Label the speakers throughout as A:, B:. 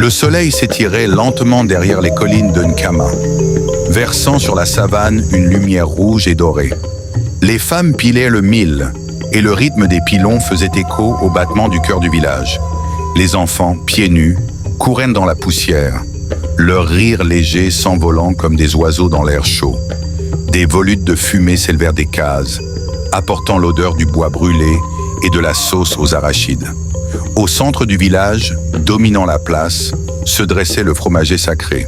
A: Le soleil s'étirait lentement derrière les collines de Nkama, versant sur la savane une lumière rouge et dorée. Les femmes pilaient le mil, et le rythme des pilons faisait écho au battement du cœur du village. Les enfants, pieds nus, couraient dans la poussière, leur rire léger s'envolant comme des oiseaux dans l'air chaud. Des volutes de fumée s'élevèrent des cases, apportant l'odeur du bois brûlé et de la sauce aux arachides. Au centre du village, dominant la place, se dressait le fromager sacré.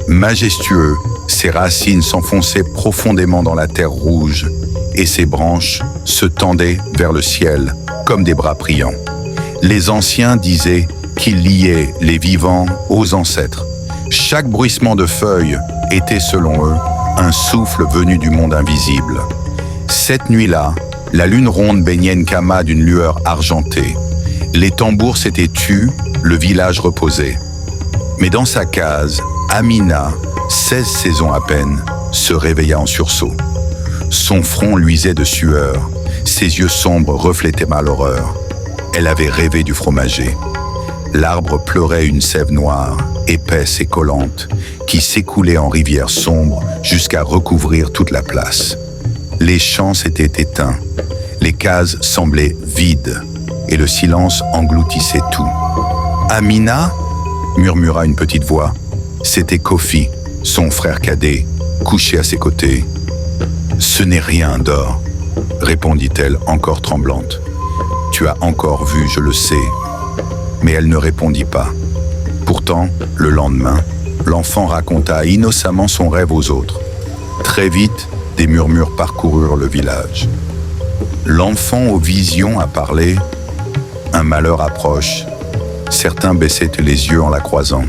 A: Majestueux, ses racines s'enfonçaient profondément dans la terre rouge et ses branches se tendaient vers le ciel comme des bras priants. Les anciens disaient qu'il liait les vivants aux ancêtres. Chaque bruissement de feuilles était, selon eux, un souffle venu du monde invisible. Cette nuit-là, la lune ronde baignait Nkama d'une lueur argentée. Les tambours s'étaient tus, le village reposait. Mais dans sa case, Amina, 16 saisons à peine, se réveilla en sursaut. Son front luisait de sueur, ses yeux sombres reflétaient mal l'horreur. Elle avait rêvé du fromager. L'arbre pleurait une sève noire, épaisse et collante, qui s'écoulait en rivière sombre jusqu'à recouvrir toute la place. Les champs s'étaient éteints, les cases semblaient vides, et le silence engloutissait tout. « Amina » murmura une petite voix. C'était Kofi, son frère cadet, couché à ses côtés. « Ce n'est rien, Dor, » répondit-elle encore tremblante. « Tu as encore vu, je le sais. » Mais elle ne répondit pas. Pourtant, le lendemain, l'enfant raconta innocemment son rêve aux autres. Très vite, des murmures parcoururent le village. L'enfant aux visions a parlé. Un malheur approche. Certains baissaient les yeux en la croisant.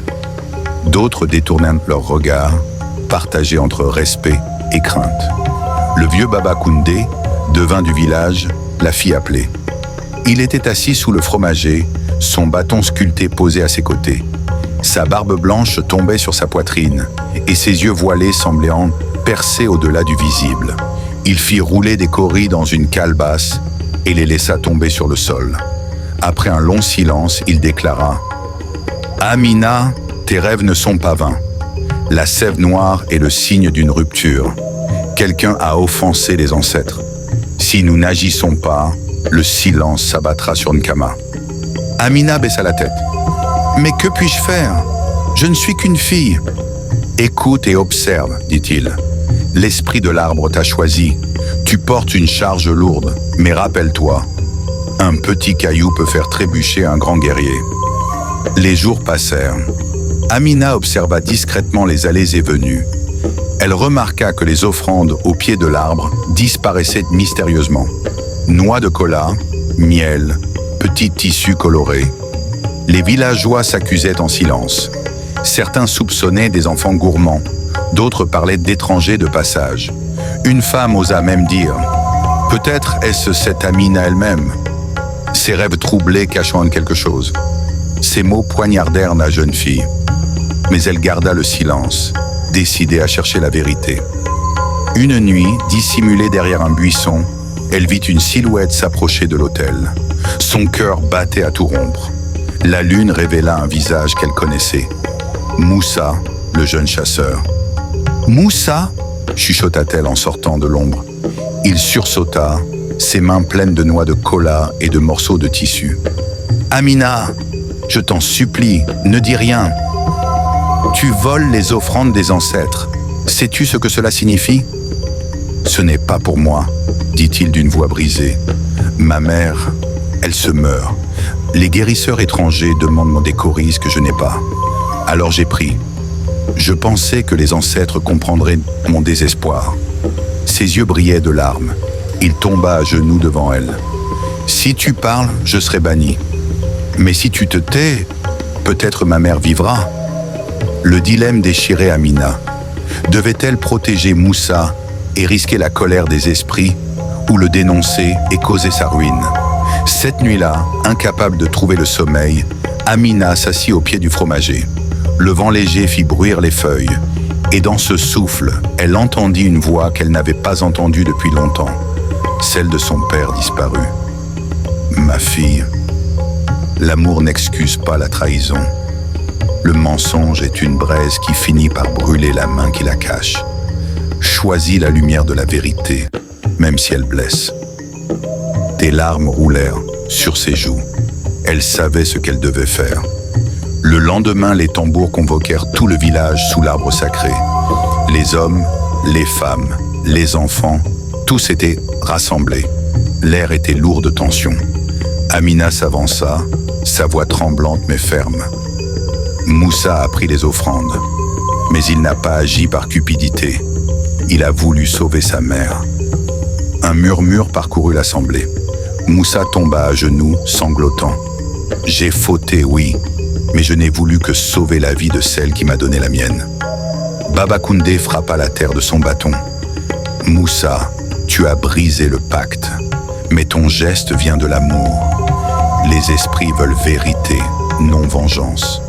A: D'autres détournaient leur regard, partagé entre respect et crainte. Le vieux Baba Koundé devint du village, la fit appeler. Il était assis sous le fromager, son bâton sculpté posé à ses côtés. Sa barbe blanche tombait sur sa poitrine, et ses yeux voilés semblaient percer au-delà du visible. Il fit rouler des coris dans une calebasse et les laissa tomber sur le sol. Après un long silence, il déclara « Amina, tes rêves ne sont pas vains. La sève noire est le signe d'une rupture. Quelqu'un a offensé les ancêtres. Si nous n'agissons pas, le silence s'abattra sur Nkama. » Amina baissa la tête. « Mais que puis-je faire? Je ne suis qu'une fille. »« Écoute et observe, dit-il. L'esprit de l'arbre t'a choisi. Tu portes une charge lourde, mais rappelle-toi, un petit caillou peut faire trébucher un grand guerrier. » Les jours passèrent. Amina observa discrètement les allées et venues. Elle remarqua que les offrandes au pied de l'arbre disparaissaient mystérieusement. Noix de cola, miel, petits tissus colorés. Les villageois s'accusaient en silence. Certains soupçonnaient des enfants gourmands, d'autres parlaient d'étrangers de passage. Une femme osa même dire « Peut-être est-ce cette Amina elle-même ?» Ses rêves troublés cachant quelque chose. Ces mots poignardèrent la jeune fille. Mais elle garda le silence, décidée à chercher la vérité. Une nuit, dissimulée derrière un buisson, elle vit une silhouette s'approcher de l'autel. Son cœur battait à tout rompre. La lune révéla un visage qu'elle connaissait. Moussa, le jeune chasseur. « Moussa » chuchota-t-elle en sortant de l'ombre. Il sursauta, ses mains pleines de noix de cola et de morceaux de tissu. « Amina, je t'en supplie, ne dis rien. Tu voles les offrandes des ancêtres. Sais-tu ce que cela signifie ? » « Ce n'est pas pour moi, » dit-il d'une voix brisée. « Ma mère, elle se meurt. Les guérisseurs étrangers demandent des coris que je n'ai pas. Alors j'ai pris. Je pensais que les ancêtres comprendraient mon désespoir. » Ses yeux brillaient de larmes. Il tomba à genoux devant elle. « Si tu parles, je serai banni. Mais si tu te tais, peut-être ma mère vivra. » Le dilemme déchirait Amina. Devait-elle protéger Moussa et risquer la colère des esprits, ou le dénoncer et causer sa ruine? Cette nuit-là, incapable de trouver le sommeil, Amina s'assit au pied du fromager. Le vent léger fit bruire les feuilles, et dans ce souffle, elle entendit une voix qu'elle n'avait pas entendue depuis longtemps, celle de son père disparu. « Ma fille, l'amour n'excuse pas la trahison. Le mensonge est une braise qui finit par brûler la main qui la cache. Choisis la lumière de la vérité, même si elle blesse. Des larmes roulèrent sur ses joues. Elle savait ce qu'elle devait faire. Le lendemain, les tambours convoquèrent tout le village sous l'arbre sacré. Les hommes, les femmes, les enfants, tous étaient rassemblés. L'air était lourd de tension. Amina s'avança, sa voix tremblante mais ferme. Moussa a pris les offrandes, mais il n'a pas agi par cupidité. Il a voulu sauver sa mère. Un murmure parcourut l'assemblée. Moussa tomba à genoux, sanglotant. « J'ai fauté, oui, mais je n'ai voulu que sauver la vie de celle qui m'a donné la mienne. » Baba Koundé frappa la terre de son bâton. « Moussa, tu as brisé le pacte, mais ton geste vient de l'amour. Les esprits veulent vérité, non vengeance.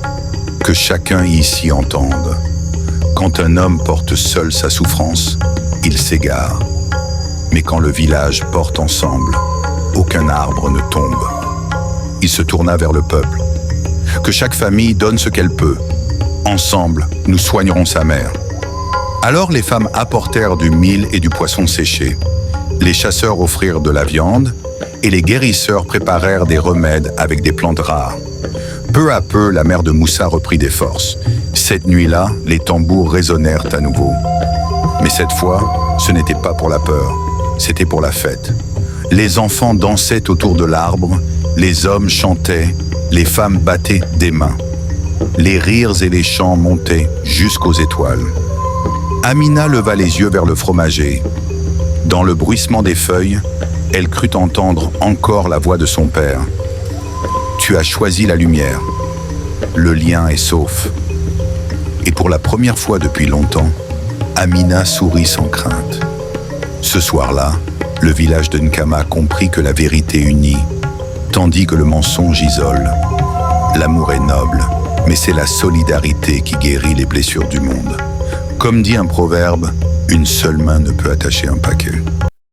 A: Que chacun ici entende. Quand un homme porte seul sa souffrance, il s'égare. Mais quand le village porte ensemble, aucun arbre ne tombe. » Il se tourna vers le peuple. « Que chaque famille donne ce qu'elle peut. Ensemble, nous soignerons sa mère. » Alors les femmes apportèrent du mil et du poisson séché. Les chasseurs offrirent de la viande et les guérisseurs préparèrent des remèdes avec des plantes rares. Peu à peu, la mère de Moussa reprit des forces. Cette nuit-là, les tambours résonnèrent à nouveau. Mais cette fois, ce n'était pas pour la peur, c'était pour la fête. Les enfants dansaient autour de l'arbre, les hommes chantaient, les femmes battaient des mains. Les rires et les chants montaient jusqu'aux étoiles. Amina leva les yeux vers le fromager. Dans le bruissement des feuilles, elle crut entendre encore la voix de son père. « Tu as choisi la lumière. Le lien est sauf. » Et pour la première fois depuis longtemps, Amina sourit sans crainte. Ce soir-là, le village de Nkama comprit que la vérité unit, tandis que le mensonge isole. L'amour est noble, mais c'est la solidarité qui guérit les blessures du monde. Comme dit un proverbe, une seule main ne peut attacher un paquet.